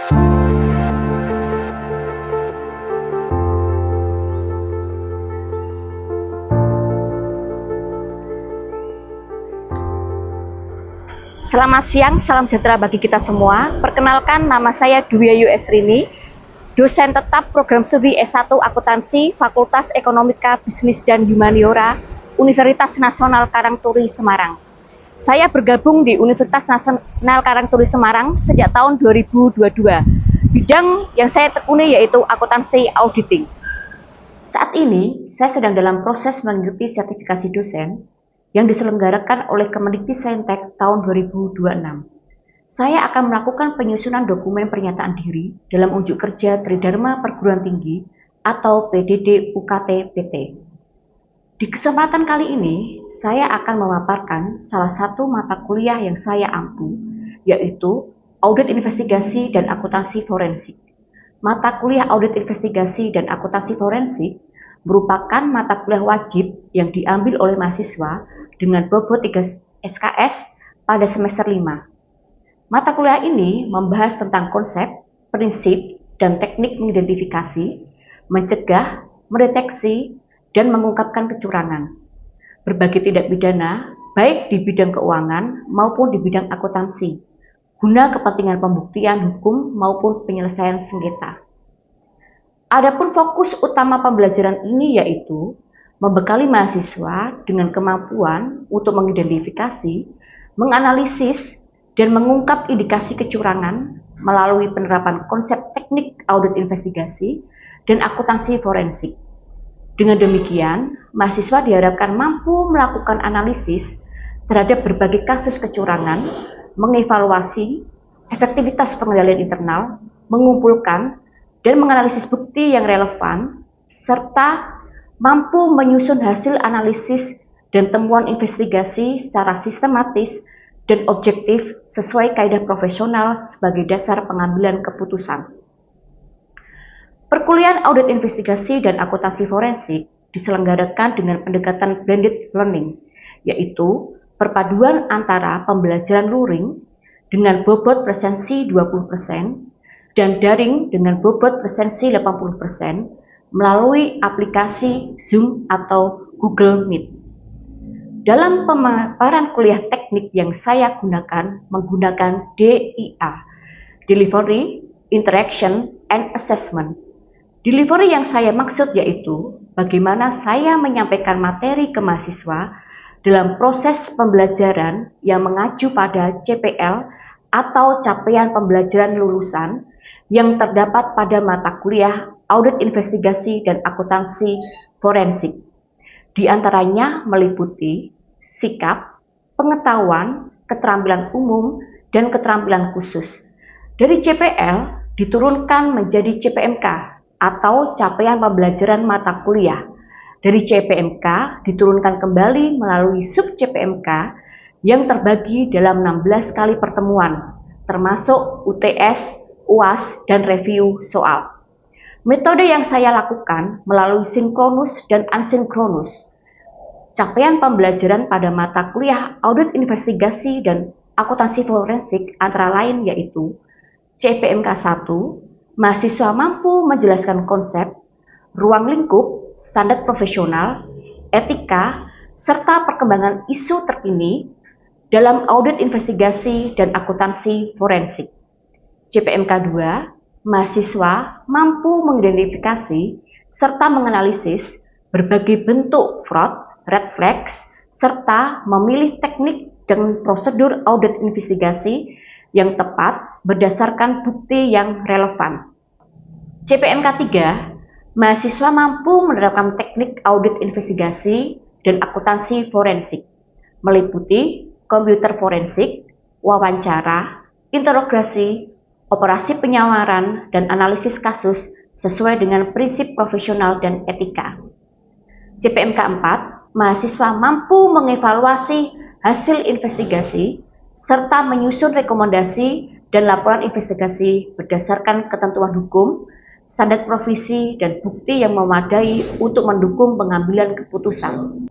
Selamat siang, salam sejahtera bagi kita semua. Perkenalkan, nama saya Dwi Ayu Esrini, dosen tetap program studi S1 Akuntansi, Fakultas Ekonomika, Bisnis dan Humaniora, Universitas Nasional Karangturi, Semarang. Saya bergabung di Universitas Nasional Karangturi, Semarang sejak tahun 2022. Bidang yang saya tekuni yaitu akuntansi auditing. Saat ini, saya sedang dalam proses mengikuti sertifikasi dosen yang diselenggarakan oleh Kemendikbudristek tahun 2026. Saya akan melakukan penyusunan dokumen pernyataan diri dalam unjuk kerja Tridharma Perguruan Tinggi atau PDD UKT PT. Di kesempatan kali ini, saya akan memaparkan salah satu mata kuliah yang saya ampu, yaitu Audit Investigasi dan Akuntansi Forensik. Mata kuliah Audit Investigasi dan Akuntansi Forensik merupakan mata kuliah wajib yang diambil oleh mahasiswa dengan bobot 3 SKS pada semester 5. Mata kuliah ini membahas tentang konsep, prinsip, dan teknik mengidentifikasi, mencegah, mendeteksi, dan mengungkapkan kecurangan. Berbagai tindak pidana, baik di bidang keuangan maupun di bidang akuntansi, guna kepentingan pembuktian hukum maupun penyelesaian sengketa. Adapun fokus utama pembelajaran ini yaitu membekali mahasiswa dengan kemampuan untuk mengidentifikasi, menganalisis, dan mengungkap indikasi kecurangan melalui penerapan konsep teknik audit investigasi dan akuntansi forensik. Dengan demikian, mahasiswa diharapkan mampu melakukan analisis terhadap berbagai kasus kecurangan, mengevaluasi efektivitas pengendalian internal, mengumpulkan dan menganalisis bukti yang relevan, serta mampu menyusun hasil analisis dan temuan investigasi secara sistematis dan objektif sesuai kaidah profesional sebagai dasar pengambilan keputusan. Perkuliahan Audit Investigasi dan Akuntansi Forensik diselenggarakan dengan pendekatan blended learning, yaitu perpaduan antara pembelajaran luring dengan bobot presensi 20% dan daring dengan bobot presensi 80% melalui aplikasi Zoom atau Google Meet. Dalam pemaparan kuliah teknik yang saya gunakan menggunakan DIA, Delivery, Interaction, and Assessment. Delivery yang saya maksud yaitu bagaimana saya menyampaikan materi ke mahasiswa dalam proses pembelajaran yang mengacu pada CPL atau capaian pembelajaran lulusan yang terdapat pada mata kuliah Audit Investigasi dan Akuntansi Forensik. Di antaranya meliputi sikap, pengetahuan, keterampilan umum, dan keterampilan khusus. Dari CPL diturunkan menjadi CPMK atau capaian pembelajaran mata kuliah. Dari CPMK diturunkan kembali melalui sub CPMK yang terbagi dalam 16 kali pertemuan, termasuk UTS, UAS, dan review soal. Metode yang saya lakukan melalui sinkronus dan asinkronus. Capaian pembelajaran pada mata kuliah Audit Investigasi dan Akuntansi Forensik antara lain yaitu CPMK 1, mahasiswa mampu menjelaskan konsep, ruang lingkup, standar profesional, etika, serta perkembangan isu terkini dalam audit investigasi dan akuntansi forensik. CPMK 2, mahasiswa mampu mengidentifikasi serta menganalisis berbagai bentuk fraud, red flags, serta memilih teknik dan prosedur audit investigasi yang tepat berdasarkan bukti yang relevan. CPMK 3, mahasiswa mampu menerapkan teknik audit investigasi dan akuntansi forensik, meliputi komputer forensik, wawancara, interogasi, operasi penyamaran, dan analisis kasus sesuai dengan prinsip profesional dan etika. CPMK 4, mahasiswa mampu mengevaluasi hasil investigasi serta menyusun rekomendasi dan laporan investigasi berdasarkan ketentuan hukum, standar provisi, dan bukti yang memadai untuk mendukung pengambilan keputusan.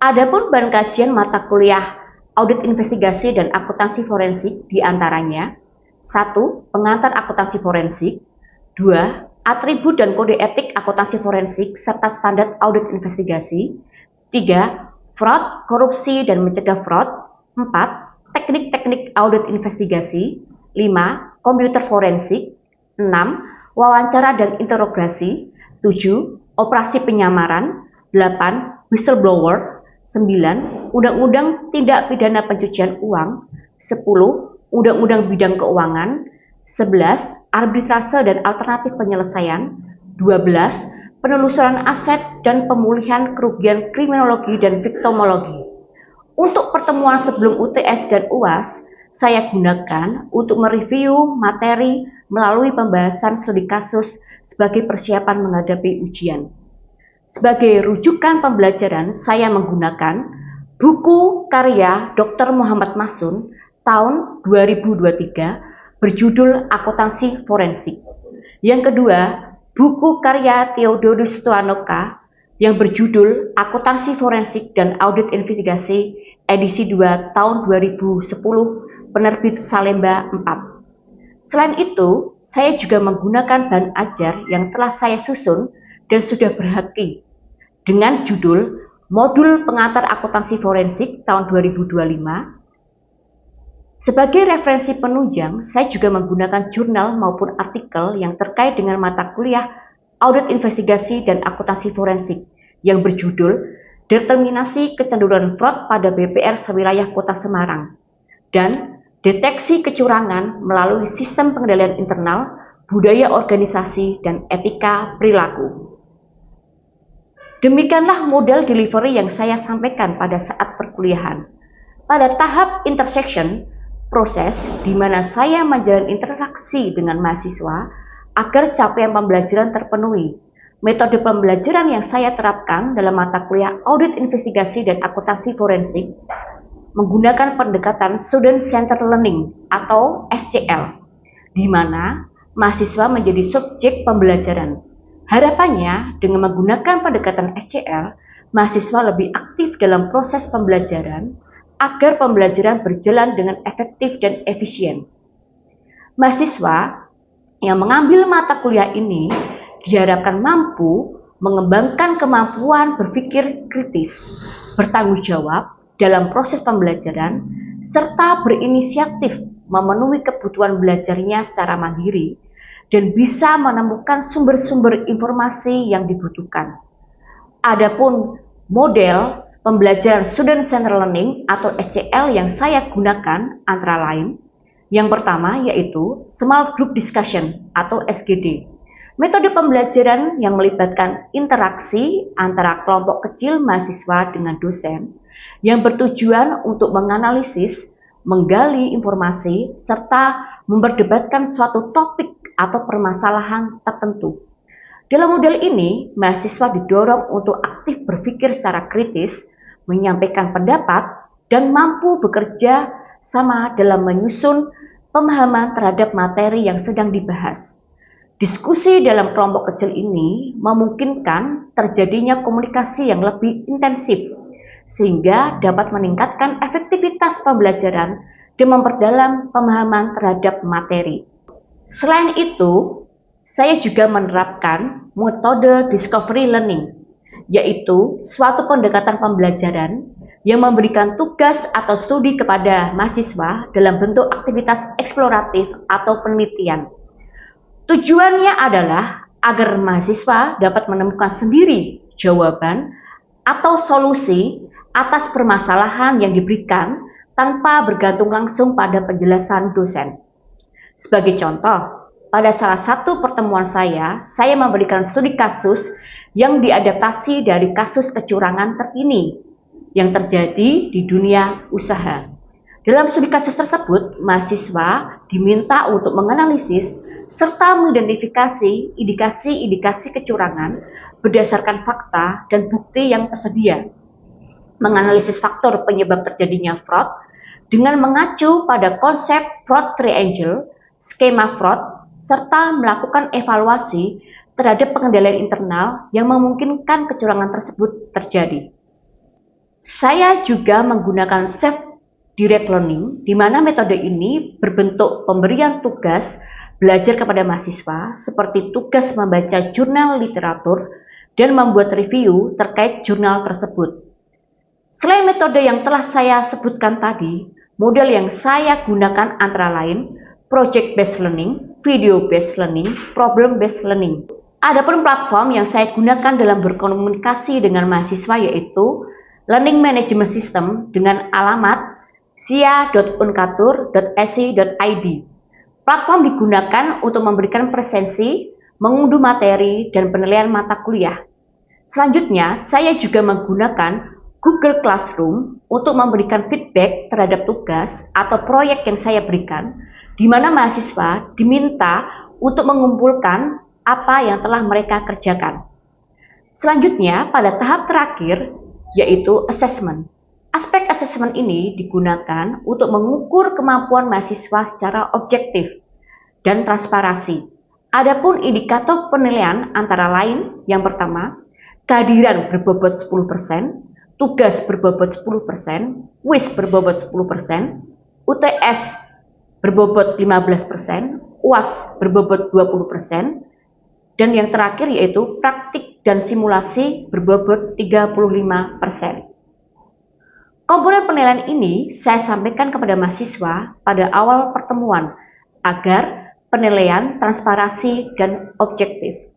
Adapun bahan kajian mata kuliah Audit Investigasi dan Akuntansi Forensik diantaranya 1. Pengantar akuntansi forensik. 2. Atribut dan kode etik akuntansi forensik serta standar audit investigasi. 3. Fraud, korupsi, dan mencegah fraud. 4. Teknik-teknik audit investigasi. 5. Komputer forensik. 6. Wawancara dan interogasi. 7. Operasi penyamaran. 8. Whistleblower. 9. Undang-undang tindak pidana pencucian uang. 10. Undang-undang bidang keuangan. 11. Arbitrase dan alternatif penyelesaian. 12. Penelusuran aset dan pemulihan kerugian kriminologi dan viktimologi. Untuk pertemuan sebelum UTS dan UAS, saya gunakan untuk mereview materi melalui pembahasan studi kasus sebagai persiapan menghadapi ujian. Sebagai rujukan pembelajaran, saya menggunakan buku karya Dr. Muhammad Masun tahun 2023 berjudul Akuntansi Forensik. Yang kedua, buku karya Theodorus Tuanoka yang berjudul Akuntansi Forensik dan Audit Investigasi edisi 2 tahun 2010 penerbit Salemba 4. Selain itu, saya juga menggunakan bahan ajar yang telah saya susun dan sudah berhaki dengan judul Modul Pengantar Akuntansi Forensik tahun 2025. Sebagai referensi penunjang, saya juga menggunakan jurnal maupun artikel yang terkait dengan mata kuliah Audit Investigasi dan Akuntansi Forensik yang berjudul Determinasi Kecenderungan Fraud pada BPR Sewilayah Kota Semarang dan Deteksi Kecurangan melalui Sistem Pengendalian Internal, Budaya Organisasi, dan Etika Perilaku. Demikianlah model delivery yang saya sampaikan pada saat perkuliahan. Pada tahap intersection, proses di mana saya menjalin interaksi dengan mahasiswa agar capaian pembelajaran terpenuhi. Metode pembelajaran yang saya terapkan dalam mata kuliah Audit Investigasi dan Akuntansi Forensik menggunakan pendekatan Student Centered Learning atau SCL, di mana mahasiswa menjadi subjek pembelajaran. Harapannya, dengan menggunakan pendekatan SCL, mahasiswa lebih aktif dalam proses pembelajaran agar pembelajaran berjalan dengan efektif dan efisien. Mahasiswa yang mengambil mata kuliah ini diharapkan mampu mengembangkan kemampuan berpikir kritis, bertanggung jawab dalam proses pembelajaran, serta berinisiatif memenuhi kebutuhan belajarnya secara mandiri dan bisa menemukan sumber-sumber informasi yang dibutuhkan. Adapun model pembelajaran Student Centered Learning atau SCL yang saya gunakan antara lain, yang pertama yaitu Small Group Discussion atau SGD. Metode pembelajaran yang melibatkan interaksi antara kelompok kecil mahasiswa dengan dosen yang bertujuan untuk menganalisis, menggali informasi, serta memperdebatkan suatu topik atau permasalahan tertentu. Dalam model ini, mahasiswa didorong untuk aktif berpikir secara kritis, menyampaikan pendapat, dan mampu bekerja sama dalam menyusun pemahaman terhadap materi yang sedang dibahas. Diskusi dalam kelompok kecil ini memungkinkan terjadinya komunikasi yang lebih intensif, sehingga dapat meningkatkan efektivitas pembelajaran dan memperdalam pemahaman terhadap materi. Selain itu, saya juga menerapkan metode discovery learning, yaitu suatu pendekatan pembelajaran yang memberikan tugas atau studi kepada mahasiswa dalam bentuk aktivitas eksploratif atau penelitian. Tujuannya adalah agar mahasiswa dapat menemukan sendiri jawaban atau solusi atas permasalahan yang diberikan tanpa bergantung langsung pada penjelasan dosen. Sebagai contoh, pada salah satu pertemuan saya memberikan studi kasus yang diadaptasi dari kasus kecurangan terkini yang terjadi di dunia usaha. Dalam studi kasus tersebut, mahasiswa diminta untuk menganalisis serta mengidentifikasi indikasi-indikasi kecurangan berdasarkan fakta dan bukti yang tersedia, menganalisis faktor penyebab terjadinya fraud dengan mengacu pada konsep fraud triangle, skema fraud, serta melakukan evaluasi terhadap pengendalian internal yang memungkinkan kecurangan tersebut terjadi. Saya juga menggunakan direct learning, di mana metode ini berbentuk pemberian tugas belajar kepada mahasiswa seperti tugas membaca jurnal literatur dan membuat review terkait jurnal tersebut. Selain metode yang telah saya sebutkan tadi, model yang saya gunakan antara lain project-based learning, video-based learning, problem-based learning. Adapun platform yang saya gunakan dalam berkomunikasi dengan mahasiswa yaitu Learning Management System dengan alamat sia.uncatur.ac.id. Platform digunakan untuk memberikan presensi, mengunduh materi, dan penilaian mata kuliah. Selanjutnya, saya juga menggunakan Google Classroom untuk memberikan feedback terhadap tugas atau proyek yang saya berikan, di mana mahasiswa diminta untuk mengumpulkan apa yang telah mereka kerjakan. Selanjutnya, pada tahap terakhir, yaitu assessment. Aspek assessment ini digunakan untuk mengukur kemampuan mahasiswa secara objektif dan transparansi. Adapun indikator penilaian antara lain, yang pertama, kehadiran berbobot 10%, tugas berbobot 10%, WIS berbobot 10%, UTS berbobot 15%, UAS berbobot 20%, dan yang terakhir yaitu praktik dan simulasi berbobot 35%. Komponen penilaian ini saya sampaikan kepada mahasiswa pada awal pertemuan agar penilaian transparansi dan objektif.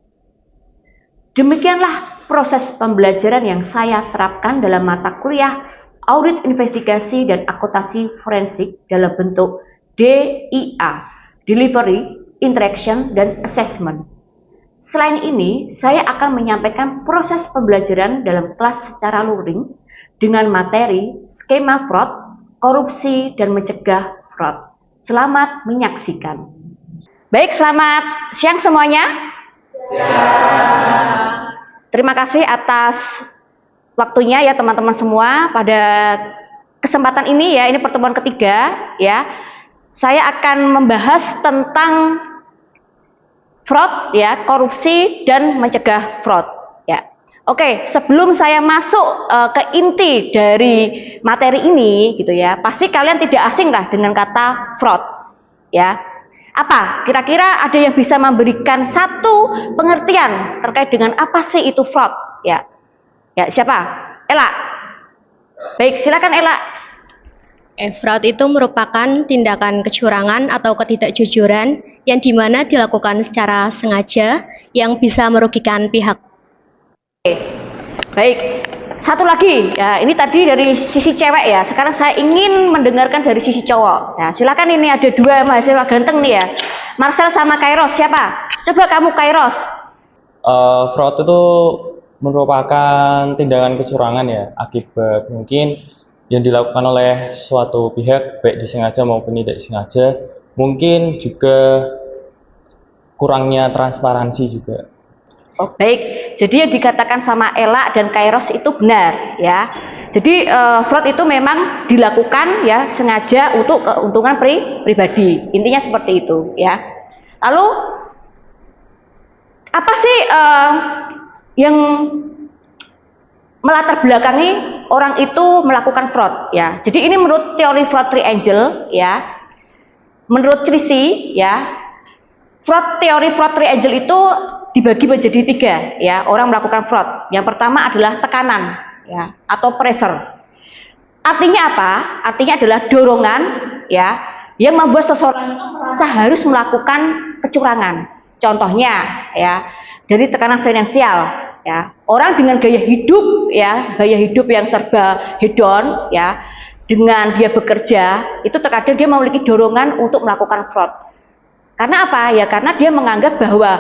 Demikianlah proses pembelajaran yang saya terapkan dalam mata kuliah Audit Investigasi dan Akuntansi Forensik dalam bentuk DIA, Delivery, Interaction, dan Assessment. Selain ini, saya akan menyampaikan proses pembelajaran dalam kelas secara luring dengan materi skema fraud, korupsi, dan mencegah fraud. Selamat menyaksikan. Baik, selamat siang semuanya. Ya. Terima kasih atas waktunya ya teman-teman semua pada kesempatan ini ya, ini pertemuan ketiga ya. Saya akan membahas tentang fraud ya, korupsi dan mencegah fraud ya. Oke, sebelum saya masuk ke inti dari materi ini gitu ya, pasti kalian tidak asing lah dengan kata fraud ya. Apa? Kira-kira ada yang bisa memberikan satu pengertian terkait dengan apa sih itu fraud ya? Ya, siapa? Ella. Baik, silakan Ella. Fraud itu merupakan tindakan kecurangan atau ketidakjujuran yang dimana dilakukan secara sengaja yang bisa merugikan pihak. Oke. Baik, satu lagi ya, ini tadi dari sisi cewek ya, sekarang saya ingin mendengarkan dari sisi cowok ya. Silakan, ini ada dua mahasiswa ganteng nih ya, Marcel sama Kairos. Siapa? Coba kamu Kairos. Fraud itu merupakan tindakan kecurangan ya, akibat mungkin yang dilakukan oleh suatu pihak, baik disengaja maupun tidak disengaja. Mungkin juga kurangnya transparansi juga. Oh, baik, jadi yang dikatakan sama Ella dan Kairos itu benar ya. Jadi fraud itu memang dilakukan ya sengaja untuk keuntungan pribadi. Intinya seperti itu ya. Lalu apa sih yang melatar belakangi orang itu melakukan fraud ya. Jadi ini menurut teori fraud triangle ya. Menurut Tracy ya, teori fraud triangle itu dibagi menjadi tiga ya, orang melakukan fraud. Yang pertama adalah tekanan ya, atau pressure. Artinya apa? Artinya adalah dorongan ya, yang membuat seseorang itu merasa harus melakukan kecurangan. Contohnya ya, dari tekanan finansial ya, orang dengan gaya hidup ya, gaya hidup yang serba hedon ya, dengan dia bekerja itu terkadang dia memiliki dorongan untuk melakukan fraud. Karena apa ya? Karena dia menganggap bahwa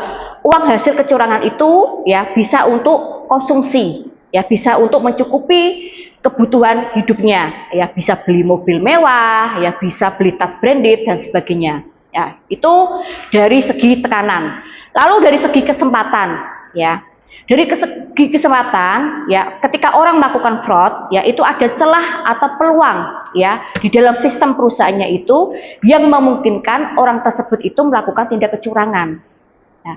uang hasil kecurangan itu ya bisa untuk konsumsi ya, bisa untuk mencukupi kebutuhan hidupnya ya, bisa beli mobil mewah ya, bisa beli tas branded dan sebagainya ya. Itu dari segi tekanan. Lalu dari segi kesempatan ya, dari segi kesempatan ya, ketika orang melakukan fraud ya, itu ada celah atau peluang ya di dalam sistem perusahaannya itu yang memungkinkan orang tersebut itu melakukan tindak kecurangan ya.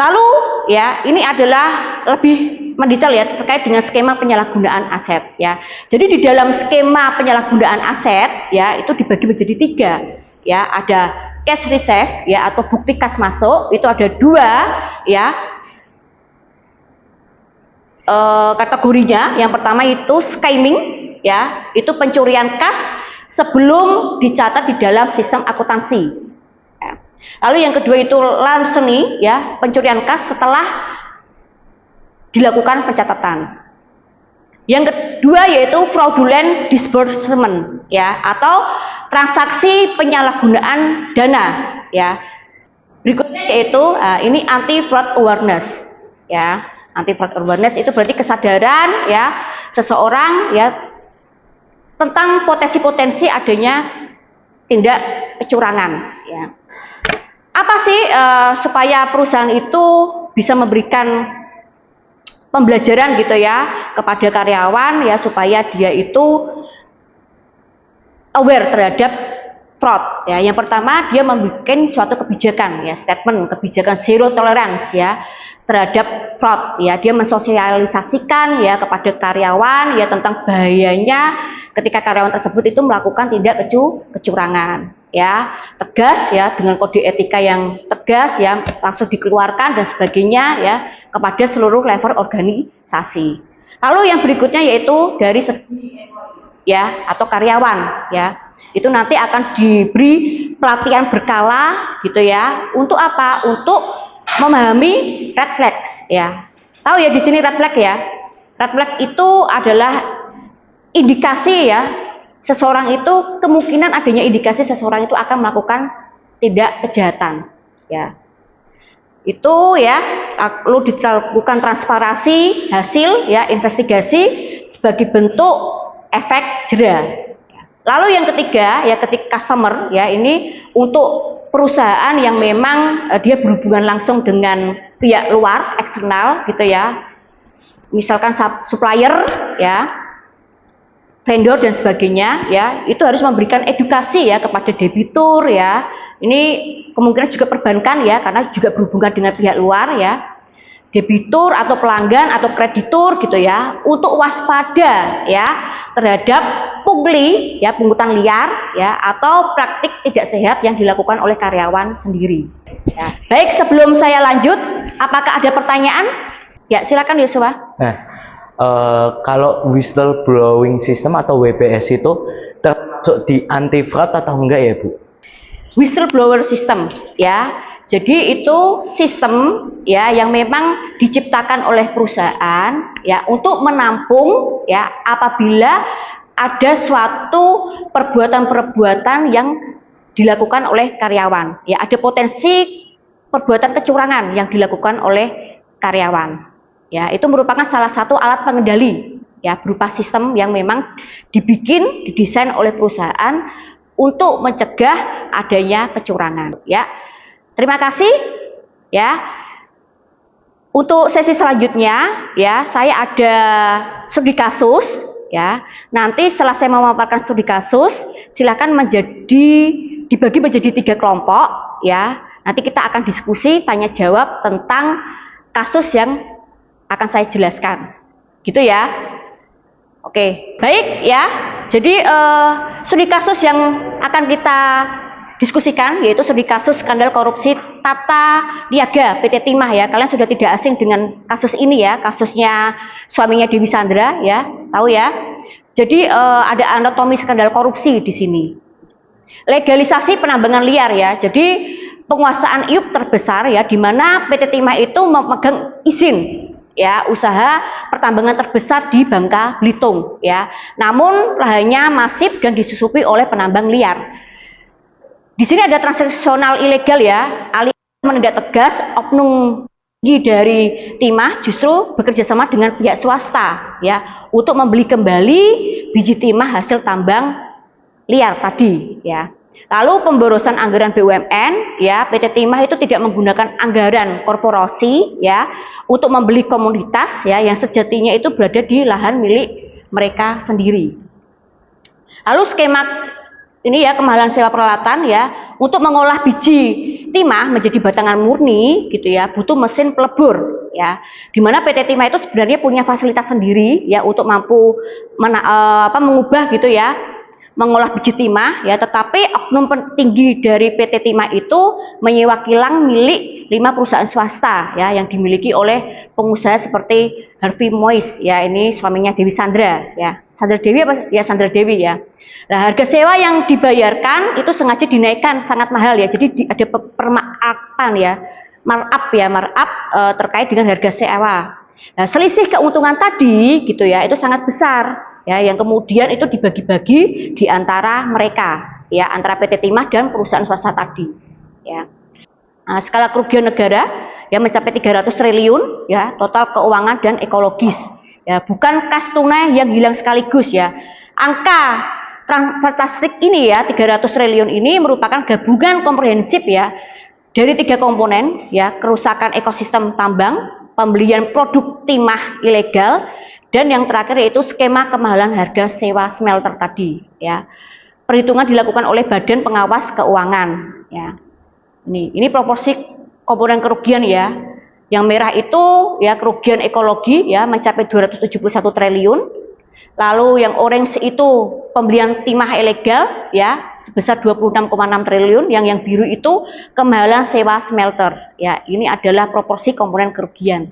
Lalu ya, ini adalah lebih mendetail ya terkait dengan skema penyalahgunaan aset ya. Jadi di dalam skema penyalahgunaan aset ya itu dibagi menjadi 3 ya. Ada cash reserve ya atau bukti kas masuk, itu ada 2 ya. Kategorinya yang pertama itu skimming ya, itu pencurian kas sebelum dicatat di dalam sistem akuntansi. Lalu yang kedua itu larceny ya, pencurian kas setelah dilakukan pencatatan. Yang kedua yaitu fraudulent disbursement ya, atau transaksi penyalahgunaan dana ya. Berikutnya yaitu ini anti fraud awareness ya. Anti fraud awareness itu berarti kesadaran ya seseorang ya tentang potensi-potensi adanya tindak kecurangan ya. Apa sih supaya perusahaan itu bisa memberikan pembelajaran gitu ya kepada karyawan ya, supaya dia itu aware terhadap fraud ya. Yang pertama, dia membuat suatu kebijakan ya, statement kebijakan zero tolerance ya terhadap fraud ya. Dia mensosialisasikan ya kepada karyawan ya tentang bahayanya ketika karyawan tersebut itu melakukan tindak kecurangan ya, tegas ya, dengan kode etika yang tegas ya, langsung dikeluarkan dan sebagainya ya kepada seluruh level organisasi. Lalu yang berikutnya yaitu dari segi ya atau karyawan ya, itu nanti akan diberi pelatihan berkala gitu ya. Untuk apa? Untuk memahami red flags ya. Tahu ya di sini red flag ya. Red flag itu adalah indikasi ya, seseorang itu kemungkinan adanya indikasi seseorang itu akan melakukan tindak kejahatan ya. Itu ya perlu dilakukan transparansi hasil ya investigasi sebagai bentuk efek jera. Lalu yang ketiga ya, ketika customer ya, ini untuk perusahaan yang memang dia berhubungan langsung dengan pihak luar eksternal gitu ya, misalkan supplier ya, vendor dan sebagainya ya, itu harus memberikan edukasi ya kepada debitur ya. Ini kemungkinan juga perbankan ya, karena juga berhubungan dengan pihak luar ya, debitur atau pelanggan atau kreditur gitu ya, untuk waspada ya terhadap pungli ya, pungutan liar ya, atau praktik tidak sehat yang dilakukan oleh karyawan sendiri ya. Baik, sebelum saya lanjut, apakah ada pertanyaan? Ya, silakan Yosua. Kalau whistleblowing system atau WBS itu termasuk di anti fraud atau enggak ya Bu? Whistleblower system ya, jadi itu sistem ya yang memang diciptakan oleh perusahaan ya untuk menampung ya apabila ada suatu perbuatan-perbuatan yang dilakukan oleh karyawan ya, ada potensi perbuatan kecurangan yang dilakukan oleh karyawan. Ya, itu merupakan salah satu alat pengendali ya, berupa sistem yang memang didesain oleh perusahaan untuk mencegah adanya kecurangan ya. Terima kasih ya. Untuk sesi selanjutnya ya, saya ada studi kasus ya. Nanti setelah saya memaparkan studi kasus, silakan dibagi menjadi 3 kelompok ya. Nanti kita akan diskusi tanya jawab tentang kasus yang akan saya jelaskan, gitu ya. Oke, baik ya. Jadi studi kasus yang akan kita diskusikan yaitu studi kasus skandal korupsi tata niaga PT Timah ya. Kalian sudah tidak asing dengan kasus ini ya, kasusnya suaminya Dewi Sandra ya, tahu ya. Jadi ada anatomi skandal korupsi di sini. Legalisasi penambangan liar ya. Jadi penguasaan IUP terbesar ya, di mana PT Timah itu memegang izin ya usaha pertambangan terbesar di Bangka Belitung ya. Namun lahannya masif dan disusupi oleh penambang liar. Di sini ada transaksional ilegal ya, alih menindak tegas oknum dari Timah justru bekerja sama dengan pihak swasta ya untuk membeli kembali biji timah hasil tambang liar tadi ya. Lalu pemborosan anggaran BUMN ya, PT Timah itu tidak menggunakan anggaran korporasi ya untuk membeli komoditas ya yang sejatinya itu berada di lahan milik mereka sendiri. Lalu skema ini ya, kemahalan sewa peralatan ya untuk mengolah biji timah menjadi batangan murni gitu ya, butuh mesin pelebur ya. Dimana PT Timah itu sebenarnya punya fasilitas sendiri ya untuk mampu mengubah gitu ya, mengolah biji timah ya, tetapi oknum tinggi dari PT Timah itu menyewa kilang milik 5 perusahaan swasta ya yang dimiliki oleh pengusaha seperti Harvey Mois ya, ini suaminya Dewi Sandra ya. Sandra Dewi apa? Ya Sandra Dewi ya. Nah, harga sewa yang dibayarkan itu sengaja dinaikkan sangat mahal ya. Jadi ada permarkupan ya, markup terkait dengan harga sewa. Nah, selisih keuntungan tadi gitu ya, itu sangat besar ya, yang kemudian itu dibagi-bagi di antara mereka ya, antara PT Timah dan perusahaan swasta tadi ya. Nah, skala kerugian negara ya mencapai 300 triliun ya, total keuangan dan ekologis ya, bukan kas tunai yang hilang sekaligus ya. Angka fantastik ini ya, 300 triliun ini merupakan gabungan komprehensif ya dari 3 komponen ya, kerusakan ekosistem tambang, pembelian produk timah ilegal, dan yang terakhir yaitu skema kemahalan harga sewa smelter tadi ya. Perhitungan dilakukan oleh Badan Pengawas Keuangan ya. Ini proporsi komponen kerugian ya. Yang merah itu ya kerugian ekologi ya mencapai 271 triliun. Lalu yang orange itu pembelian timah ilegal ya sebesar 26,6 triliun, yang biru itu kemahalan sewa smelter ya. Ini adalah proporsi komponen kerugian.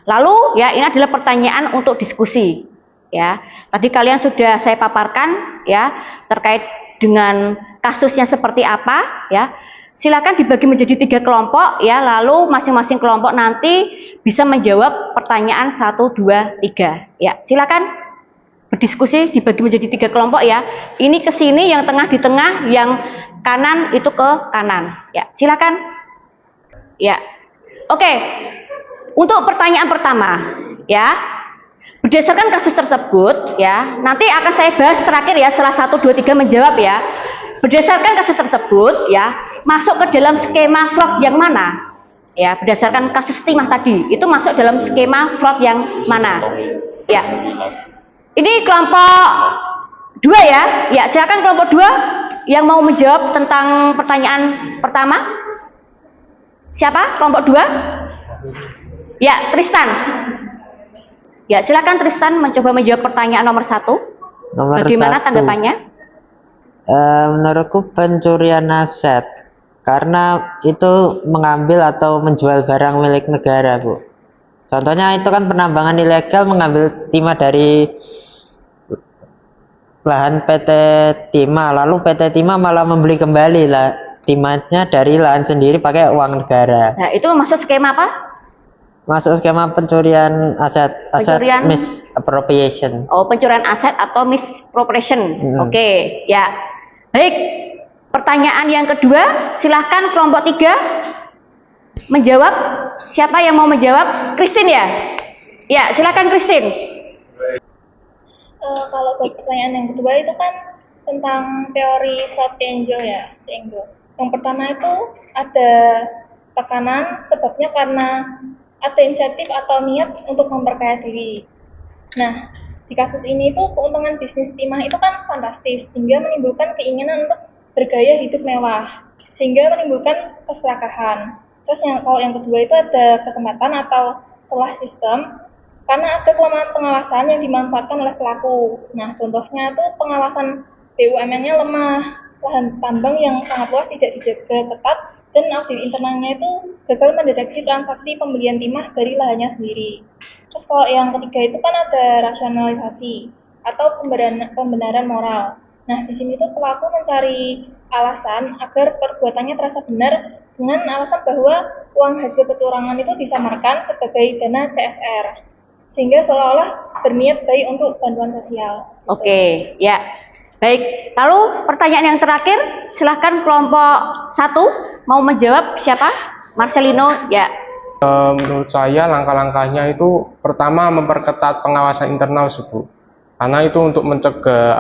Lalu ya ini adalah pertanyaan untuk diskusi ya. Tadi kalian sudah saya paparkan ya terkait dengan kasusnya seperti apa ya. Silakan dibagi menjadi 3 kelompok ya, lalu masing-masing kelompok nanti bisa menjawab pertanyaan 1, 2, 3 ya. Silakan berdiskusi, dibagi menjadi 3 kelompok ya. Ini ke sini, yang tengah di tengah, yang kanan itu ke kanan ya. Silakan ya. Oke, untuk pertanyaan pertama ya, berdasarkan kasus tersebut ya, nanti akan saya bahas terakhir ya setelah 1, 2, 3 menjawab ya. Berdasarkan kasus tersebut ya, masuk ke dalam skema fraud yang mana ya, berdasarkan kasus timah tadi itu masuk dalam skema fraud yang mana ya. Ini kelompok 2 ya. Ya, silakan kelompok 2 yang mau menjawab tentang pertanyaan pertama. Siapa? Kelompok 2? Ya, Tristan. Ya, silakan Tristan mencoba menjawab pertanyaan nomor 1. Bagaimana tanggapannya? Menurutku pencurian aset, karena itu mengambil atau menjual barang milik negara, Bu. Contohnya itu kan penambangan ilegal, mengambil timah dari lahan PT Timah, lalu PT Timah malah membeli kembali lah timahnya dari lahan sendiri pakai uang negara. Nah, itu masuk skema apa? Masuk skema pencurian aset, Pencurian misappropriation. Oh, pencurian aset atau misappropriation. Oke, ya. Baik. Pertanyaan yang kedua, silahkan kelompok 3 menjawab. Siapa yang mau menjawab? Christine ya? Ya, silahkan Christine. Kalau buat pertanyaan yang kedua itu kan tentang teori fraud triangle ya, triangle. Yang pertama itu ada tekanan, sebabnya karena ada inisiatif atau niat untuk memperkaya diri. Nah, di kasus ini itu keuntungan bisnis timah itu kan fantastis, sehingga menimbulkan keinginan untuk bergaya hidup mewah, sehingga menimbulkan keserakahan. Terus kalau yang kedua itu ada kesempatan atau celah sistem, karena ada kelemahan pengawasan yang dimanfaatkan oleh pelaku. Nah, contohnya itu pengawasan BUMN-nya lemah, lahan tambang yang sangat luas tidak dijaga ketat, dan audit internalnya itu gagal mendeteksi transaksi pembelian timah dari lahannya sendiri. Terus kalau yang ketiga itu kan ada rasionalisasi atau pembenaran moral. Nah, di sini tuh pelaku mencari alasan agar perbuatannya terasa benar dengan alasan bahwa uang hasil kecurangan itu disamarkan sebagai dana CSR, sehingga seolah-olah berniat baik untuk bantuan sosial. Oke, ya. Baik, lalu pertanyaan yang terakhir, silahkan kelompok 1 mau menjawab. Siapa? Marcelino, ya. Menurut saya langkah-langkahnya itu pertama memperketat pengawasan internal, Bu. Karena itu untuk mencegah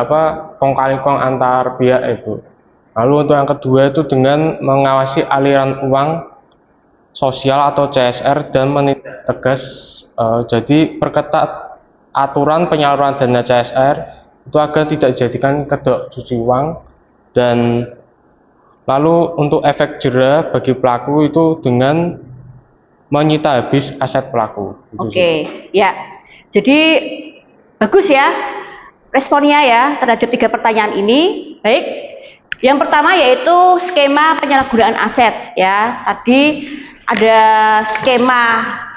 kong kali kong antar pihak, Bu. Lalu untuk yang kedua itu dengan mengawasi aliran uang sosial atau CSR dan menindak tegas. Jadi perketat aturan penyaluran dana CSR itu agar tidak dijadikan kedok cuci uang, dan Lalu untuk efek jera bagi pelaku itu dengan menyita habis aset pelaku. Oke, ya. Jadi bagus ya responnya ya terhadap 3 pertanyaan ini. Baik. Yang pertama yaitu skema penyalahgunaan aset ya. Tadi ada skema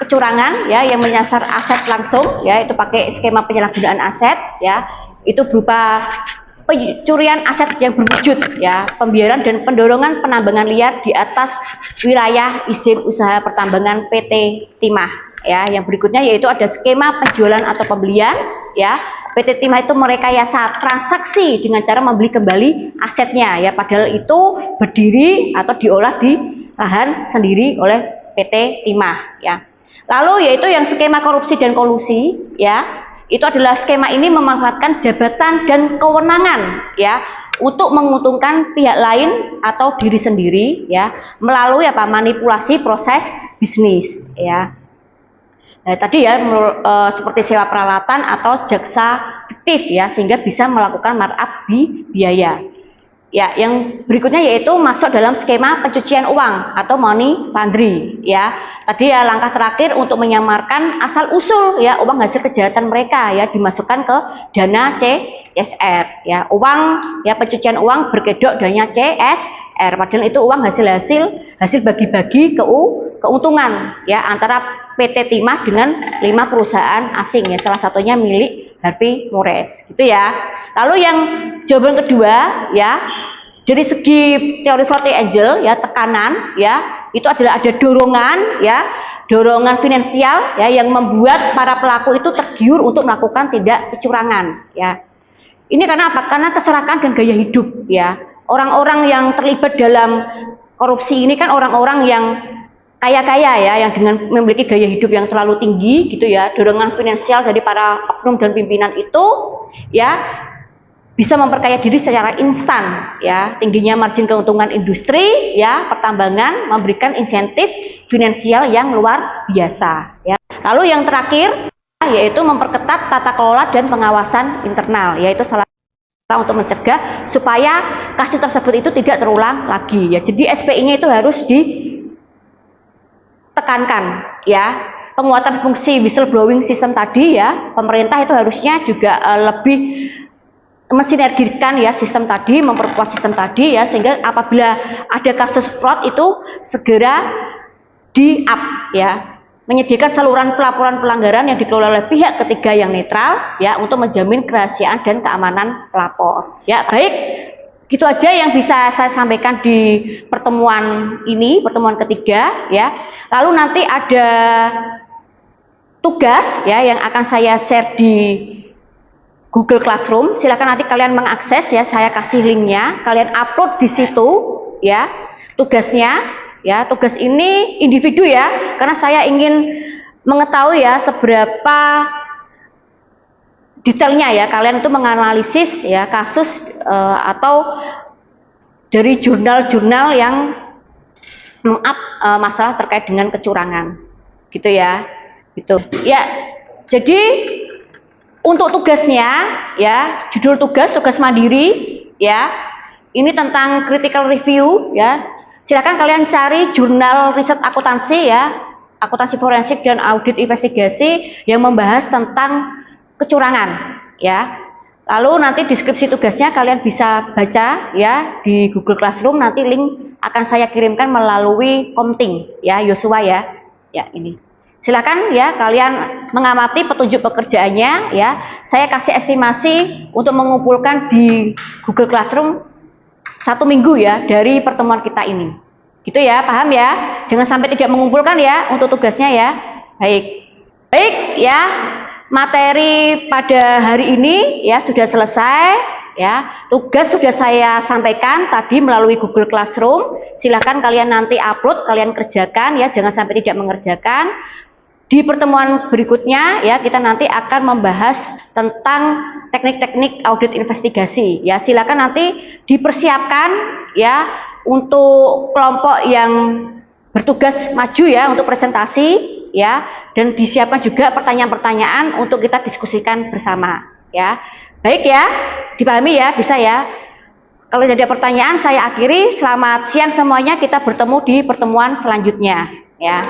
kecurangan ya yang menyasar aset langsung ya, itu pakai skema penyalahgunaan aset ya. Itu berupa pencurian aset yang berwujud ya, pembiaran dan pendorongan penambangan liar di atas wilayah izin usaha pertambangan PT Timah ya. Yang berikutnya yaitu ada skema penjualan atau pembelian ya. PT Timah itu merekayasa transaksi dengan cara membeli kembali asetnya ya, padahal itu berdiri atau diolah di lahan sendiri oleh PT Timah ya. Lalu yaitu yang skema korupsi dan kolusi ya. Itu adalah skema ini memanfaatkan jabatan dan kewenangan ya untuk menguntungkan pihak lain atau diri sendiri ya melalui manipulasi proses bisnis ya. Nah, tadi ya seperti sewa peralatan atau jaksa fiktif ya, sehingga bisa melakukan markup biaya. Ya, yang berikutnya yaitu masuk dalam skema pencucian uang atau money laundry ya. Tadi ya langkah terakhir untuk menyamarkan asal usul ya uang hasil kejahatan mereka ya dimasukkan ke dana CSR ya. Uang ya pencucian uang berkedok dana CSR, padahal itu uang hasil bagi-bagi keuntungan ya antara PT Timah dengan 5 perusahaan asing ya, salah satunya milik Harvey Mores gitu ya. Lalu yang jawaban kedua ya, dari segi teori fraud triangle ya, tekanan ya, itu adalah ada dorongan ya, dorongan finansial ya yang membuat para pelaku itu tergiur untuk melakukan tindak kecurangan ya. Ini karena apa? Karena keserakahan dan gaya hidup ya. Orang-orang yang terlibat dalam korupsi ini kan orang-orang yang kaya-kaya ya, yang dengan memiliki gaya hidup yang terlalu tinggi gitu ya. Dorongan finansial dari para oknum dan pimpinan itu ya bisa memperkaya diri secara instan ya. Tingginya margin keuntungan industri ya, pertambangan memberikan insentif finansial yang luar biasa ya. Lalu yang terakhir yaitu memperketat tata kelola dan pengawasan internal, yaitu salah satu untuk mencegah supaya kasus tersebut itu tidak terulang lagi ya. Jadi SPI-nya itu harus ditekankan ya. Penguatan fungsi whistleblowing system tadi ya, pemerintah itu harusnya juga lebih mensinergikan ya sistem tadi, memperkuat sistem tadi ya, sehingga apabila ada kasus fraud itu segera di-up ya, menyediakan saluran pelaporan pelanggaran yang dikelola oleh pihak ketiga yang netral ya untuk menjamin kerahasiaan dan keamanan pelapor. Ya, baik. Gitu aja yang bisa saya sampaikan di pertemuan ini, pertemuan ketiga ya. Lalu nanti ada tugas ya yang akan saya share di Google Classroom. Silakan nanti kalian mengakses ya, saya kasih linknya, kalian upload di situ ya tugasnya ya. Tugas ini individu ya, karena saya ingin mengetahui ya seberapa detailnya ya kalian itu menganalisis ya kasus atau dari jurnal-jurnal yang meng-up masalah terkait dengan kecurangan gitu ya, gitu ya. Jadi untuk tugasnya ya, judul tugas mandiri ya, ini tentang critical review ya. Silakan kalian cari jurnal riset akuntansi ya, akuntansi forensik dan audit investigasi yang membahas tentang kecurangan ya. Lalu nanti deskripsi tugasnya kalian bisa baca ya di Google Classroom, nanti link akan saya kirimkan melalui Komting ya, Yosua ya. Ya, ini. Silakan ya kalian mengamati petunjuk pekerjaannya ya. Saya kasih estimasi untuk mengumpulkan di Google Classroom 1 minggu ya dari pertemuan kita ini. Gitu ya, paham ya? Jangan sampai tidak mengumpulkan ya untuk tugasnya ya. Baik. Baik ya. Materi pada hari ini ya sudah selesai ya. Tugas sudah saya sampaikan tadi melalui Google Classroom. Silakan kalian nanti upload, kalian kerjakan ya, jangan sampai tidak mengerjakan. Di pertemuan berikutnya ya kita nanti akan membahas tentang teknik-teknik audit investigasi ya. Silakan nanti dipersiapkan ya untuk kelompok yang bertugas maju ya untuk presentasi ya, dan disiapkan juga pertanyaan-pertanyaan untuk kita diskusikan bersama ya. Baik ya, dipahami ya, bisa ya. Kalau tidak ada pertanyaan, saya akhiri. Selamat siang semuanya. Kita bertemu di pertemuan selanjutnya. Ya.